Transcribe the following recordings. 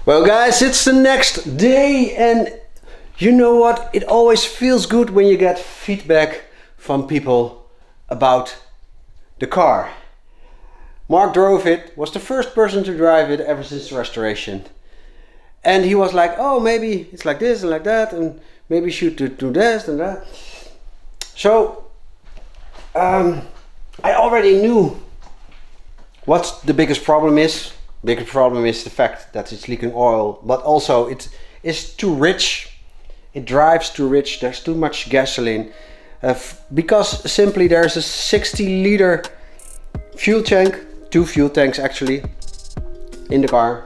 Well guys, it's the next day and you know what? It always feels good when you get feedback from people about the car. Mark drove it, was the first person to drive it ever since the restoration. And he was like, oh, maybe it's like this and like that, and maybe you should do this and that. So, I already knew what the biggest problem is. Biggest problem is the fact that it's leaking oil, but also it is too rich. It drives too rich, there's too much gasoline. Because simply there's a 60 liter fuel tank, 2 fuel tanks actually, in the car.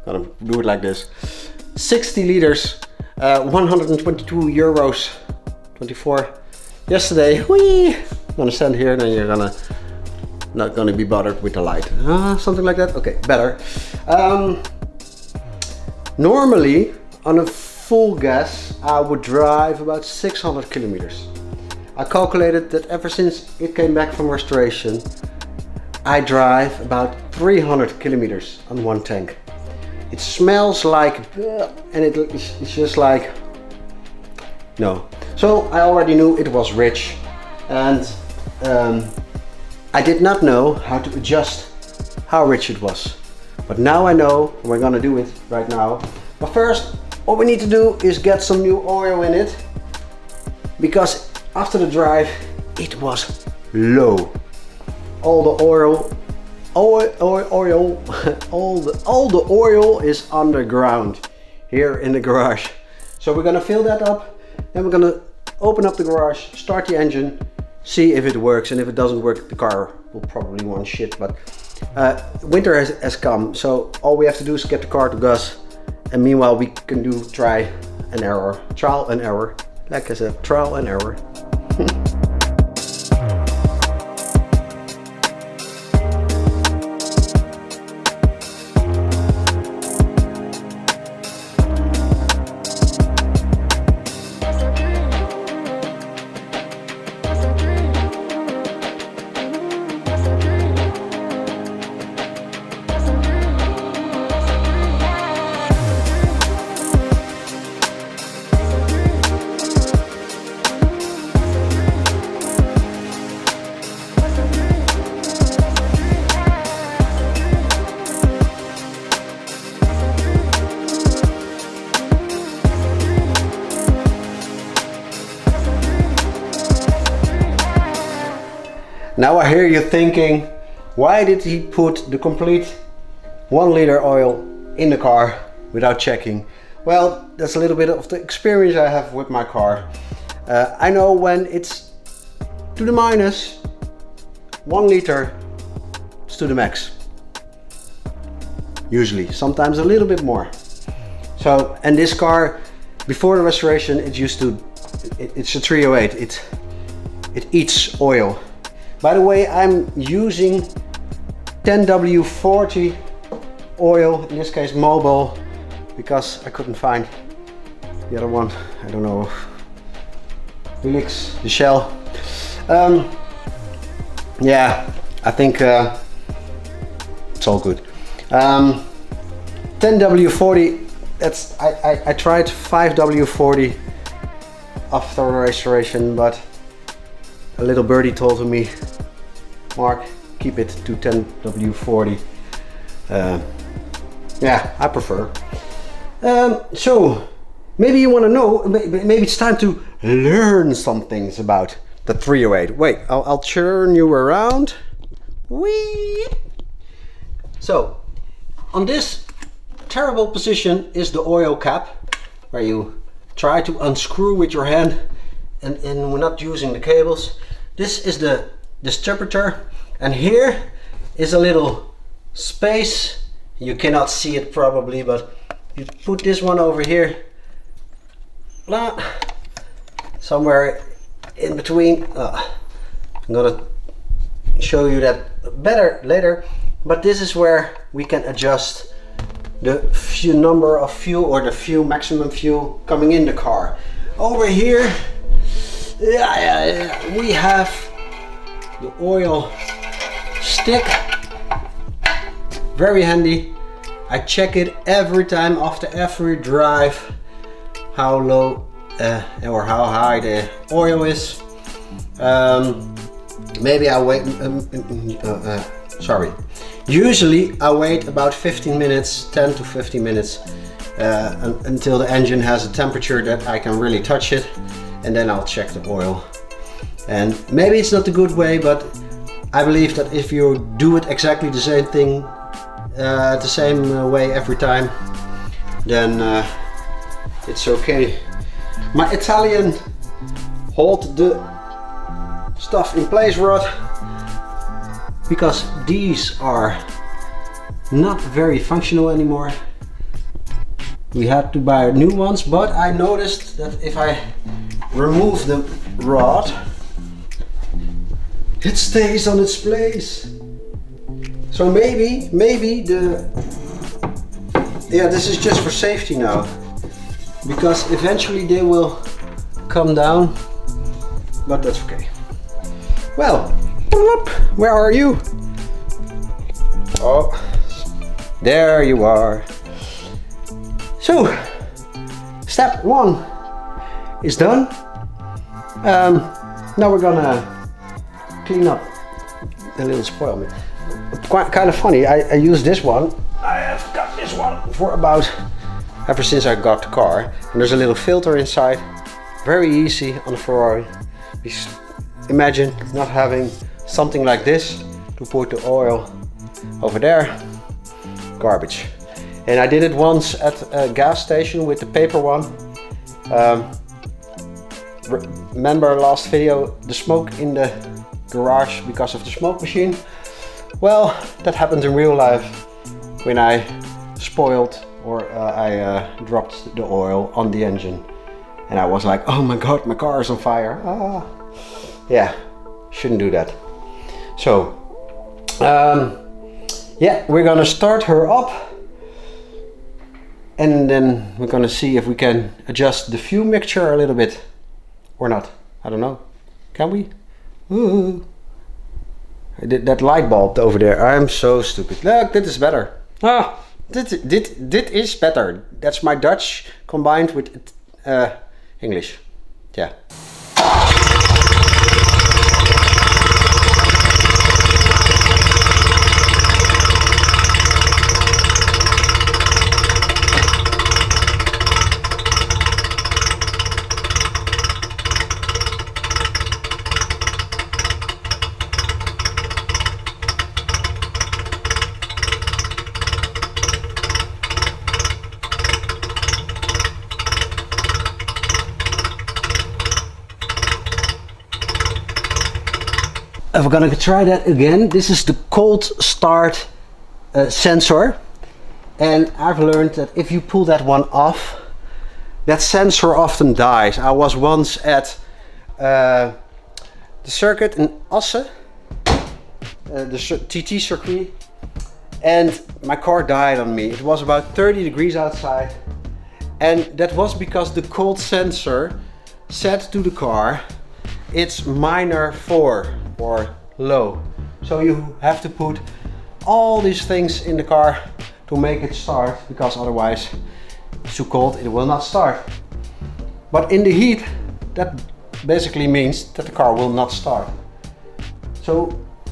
Gonna do it like this. 60 liters, 122 euros, 24 yesterday. Whee! I'm gonna stand here and then you're not gonna be bothered with the light. Something like that? Okay, better. Normally, on a full gas, I would drive about 600 kilometers. I calculated that ever since it came back from restoration, I drive about 300 kilometers on one tank. It smells like, and it's just like, no. So I already knew it was rich, and I did not know how to adjust how rich it was. But now I know, and we're gonna do it right now. But first, what we need to do is get some new oil in it, because after the drive, it was low. All the oil, all the oil is underground here in the garage. So we're gonna fill that up, and we're gonna open up the garage, start the engine, see if it works, and if it doesn't work, the car will probably want shit. But winter has come, so all we have to do is get the car to gas, and meanwhile we can do trial and error, like I said, trial and error. Now I hear you thinking, why did he put the complete 1 liter oil in the car without checking? Well, that's a little bit of the experience I have with my car. I know when it's to the minus, 1 liter is to the max. Usually, sometimes a little bit more. So, and this car, before the restoration, it's a 308. It eats oil. By the way, I'm using 10W40 oil, in this case mobile, because I couldn't find the other one. I don't know, Helix, the Shell. Yeah, I think it's all good. 10W40, that's I tried 5W40 after the restoration, but a little birdie told me, Mark, keep it to 10W40. Yeah, I prefer. So, maybe you want to know, maybe it's time to learn some things about the 308. Wait, I'll turn you around. Whee! So, on this terrible position is the oil cap, where you try to unscrew with your hand, and we're not using the cables. This is the distributor, and here is a little space. You cannot see it probably, but you put this one over here, blah, somewhere in between. I'm gonna show you that better later, but this is where we can adjust the number of fuel, or the maximum fuel coming in the car. Over here, we have the oil stick, very handy. I check it every time after every drive, how low or how high the oil is. Maybe I wait, usually I wait about 15 minutes, 10 to 15 minutes until the engine has a temperature that I can really touch it, and then I'll check the oil. And maybe it's not a good way, but I believe that if you do it exactly the same thing, the same way every time, then it's okay. My Italian hold the stuff in place rod, because these are not very functional anymore. We had to buy new ones, but I noticed that if I remove the rod, it stays on its place. So maybe this is just for safety now, because eventually they will come down, but that's okay. Well, where are you? Oh, there you are. So, step 1 is done. Now we're gonna clean up a little spoil me. Quite kind of funny, I use this one. I have got this one for about ever since I got the car. And there's a little filter inside. Very easy on a Ferrari. Imagine not having something like this to put the oil over there. Garbage. And I did it once at a gas station with the paper one. Remember last video, the smoke in the garage because of the smoke machine? Well, that happened in real life when I spoiled or I dropped the oil on the engine. And I was like, oh my god, my car is on fire. Ah. Yeah, shouldn't do that. So, yeah, we're gonna start her up. And then we're gonna see if we can adjust the fuel mixture a little bit. Or not, I don't know. Can we? Ooh. I did that light bulb over there. I'm so stupid. Look, this is better. Ah, dit is better. That's my Dutch combined with English. Yeah. We're gonna try that again. This is the cold start sensor, and I've learned that if you pull that one off, that sensor often dies. I was once at the circuit in Assen, the TT circuit, and my car died on me. It was about 30 degrees outside, and that was because the cold sensor said to the car, it's -4 or low. So you have to put all these things in the car to make it start, because otherwise it's too cold, it will not start. But in the heat, that basically means that the car will not start. So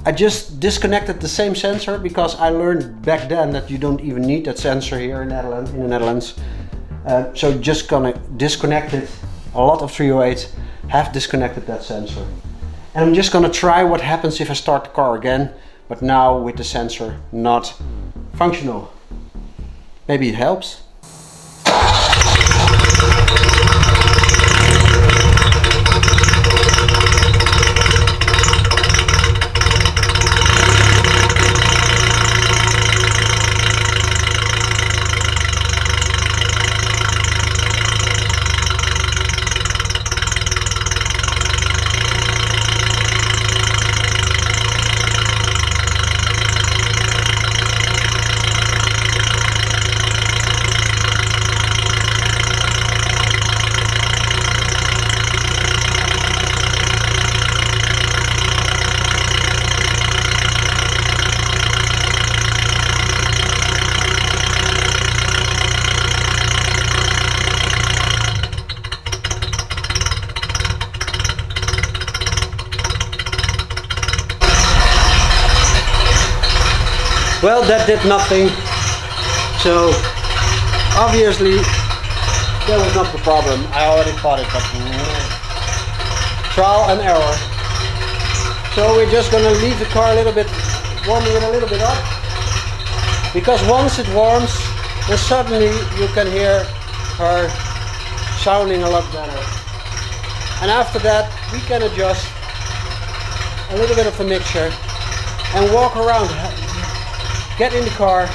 I just disconnected the same sensor, because I learned back then that you don't even need that sensor here in the Netherlands. So just gonna disconnect it. A lot of 308s have disconnected that sensor. And I'm just gonna try what happens if I start the car again, but now with the sensor not functional. Maybe it helps. Well, that did nothing. So obviously that was not the problem. I already thought it, but trial and error. So we're just gonna leave the car a little bit, warming it a little bit up. Because once it warms, then suddenly you can hear her sounding a lot better. And after that, we can adjust a little bit of the mixture and walk around. Get in the car,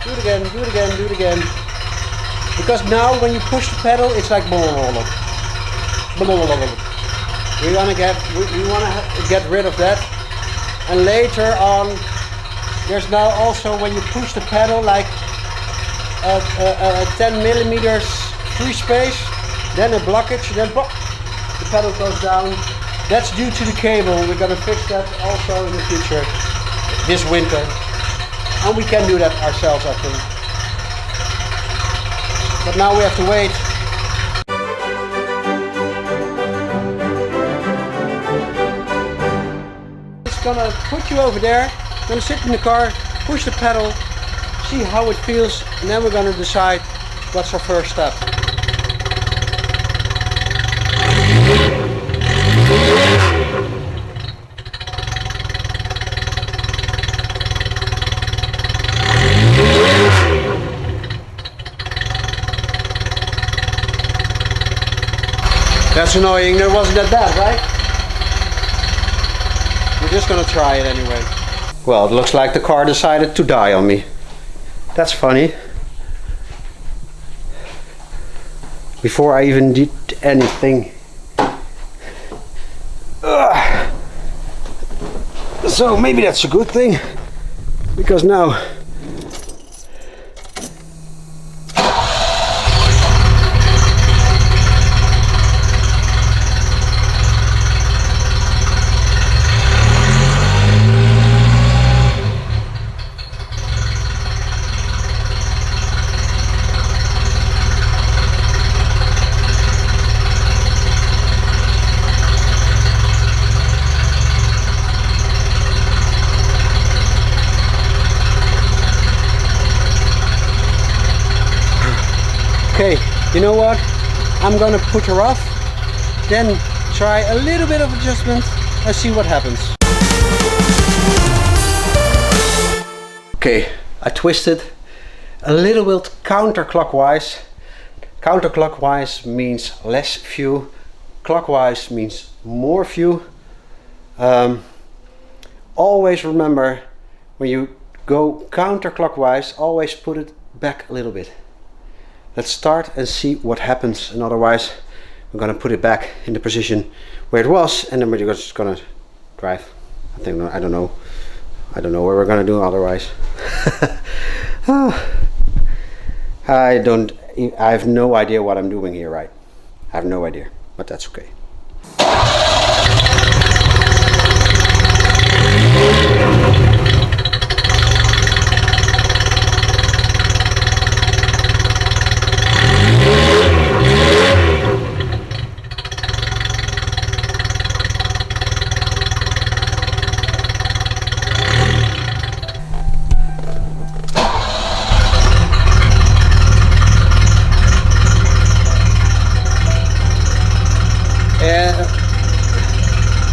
do it again, do it again, do it again. Because now when you push the pedal, it's like we wanna get rid of that. And later on, there's now also when you push the pedal like 10 millimeters free space, then a blockage, then the pedal goes down. That's due to the cable. We're gonna fix that also in the future, this winter. And we can do that ourselves, I think. But now we have to wait. It's gonna put you over there, gonna sit in the car, push the pedal, see how it feels, and then we're gonna decide what's our first step. That's annoying. That wasn't that bad, right? We're just gonna try it anyway. Well, it looks like the car decided to die on me. That's funny. Before I even did anything. Ugh. So maybe that's a good thing, because now okay, you know what? I'm gonna put her off, then try a little bit of adjustment and see what happens. Okay, I twisted a little bit counterclockwise. Counterclockwise means less fuel, clockwise means more fuel. Always remember, when you go counterclockwise, always put it back a little bit. Let's start and see what happens, and otherwise we're gonna put it back in the position where it was, and then we're just gonna drive. I don't know what we're gonna do otherwise. I have no idea what I'm doing here, right? I have no idea, but that's okay.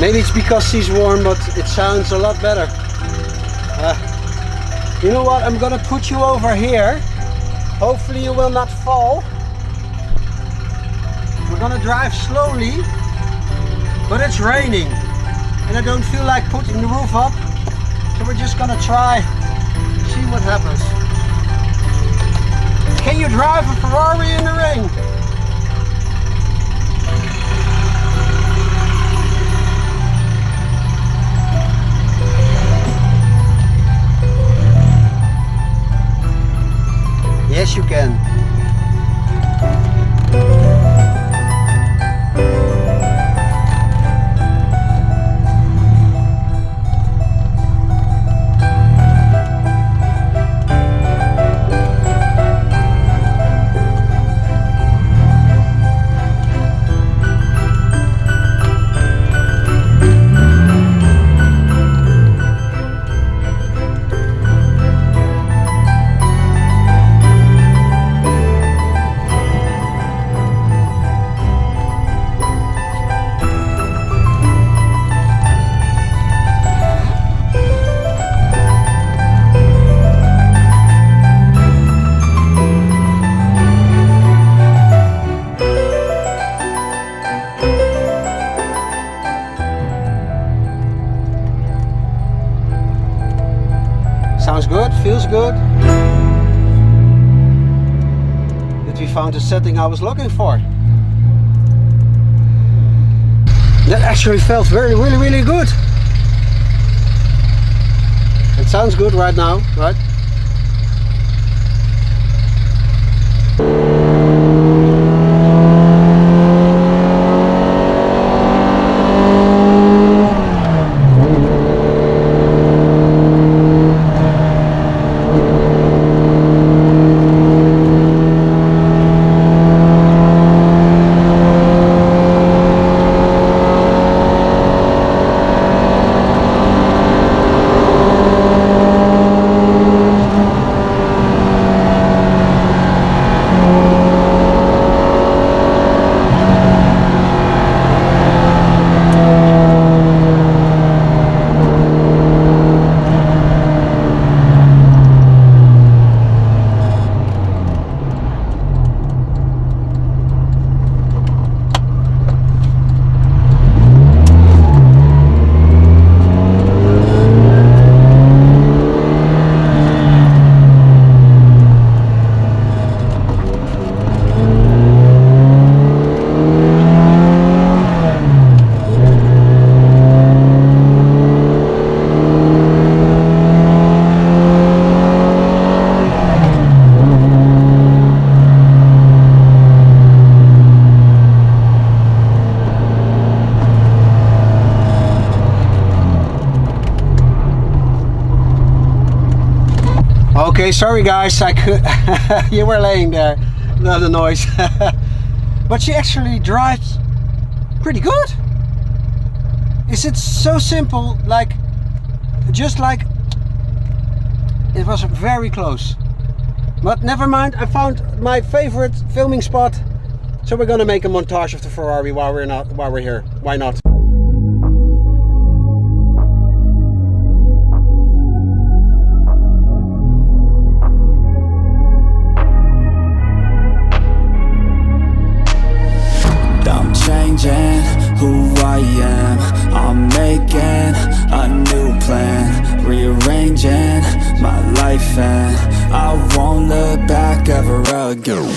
Maybe it's because she's warm, but it sounds a lot better. You know what? I'm gonna put you over here. Hopefully you will not fall. We're gonna drive slowly, but it's raining and I don't feel like putting the roof up. So we're just gonna try, see what happens. Can you drive a Ferrari in the rain? Yes, you can. we found the setting I was looking for. That actually felt really good. It sounds good right now, right? Okay, sorry guys, I could. You were laying there, not a noise. But she actually drives pretty good. Is it so simple? Like, just like it was very close. But never mind. I found my favorite filming spot, so we're gonna make a montage of the Ferrari while we're here. Why not? Changing who I am, I'm making a new plan, rearranging my life and I won't look back ever again.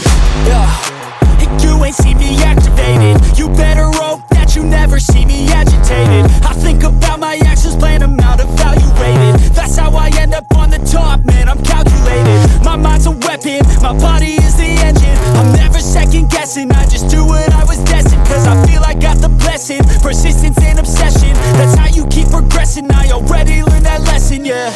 And you ain't see me activated, you better hope that you never see me agitated. I think about my actions, plan them out, evaluated. That's how I end up on the top, man, I'm calculated. My mind's a weapon, my body is the engine. I'm never second guessing, I just do what I was destined. Cause I feel I got the blessing, persistence and obsession. That's how you keep progressing, I already learned that lesson, yeah.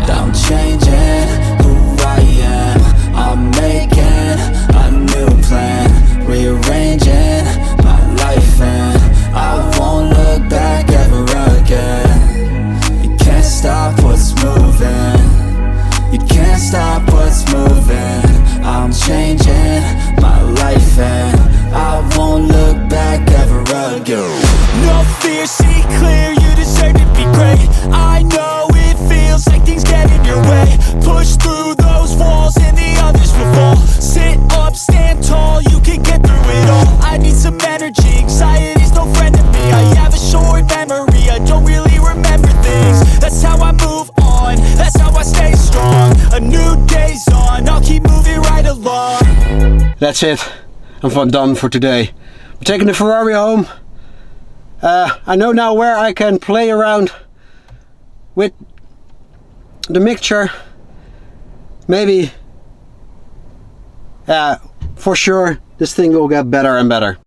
I'm changing who I am, I'm making a new plan, rearranging my life and I won't look back ever again. You can't stop what's moving, you can't stop what's moving. I'm changing my life and I won't look back ever again. No fear, see clear, you deserve to be great. I know it feels like things get in your way. Push through those walls and the others will fall. Sit up, stand tall, you can get through it all. I need some energy, anxiety's no friend to me. I have a short memory, I don't really remember things. That's how I move on, that's how I stay strong. A new day's on, I'll keep moving right along. That's it. I'm done for today. I'm taking the Ferrari home. I know now where I can play around with the mixture. Maybe, for sure, this thing will get better and better.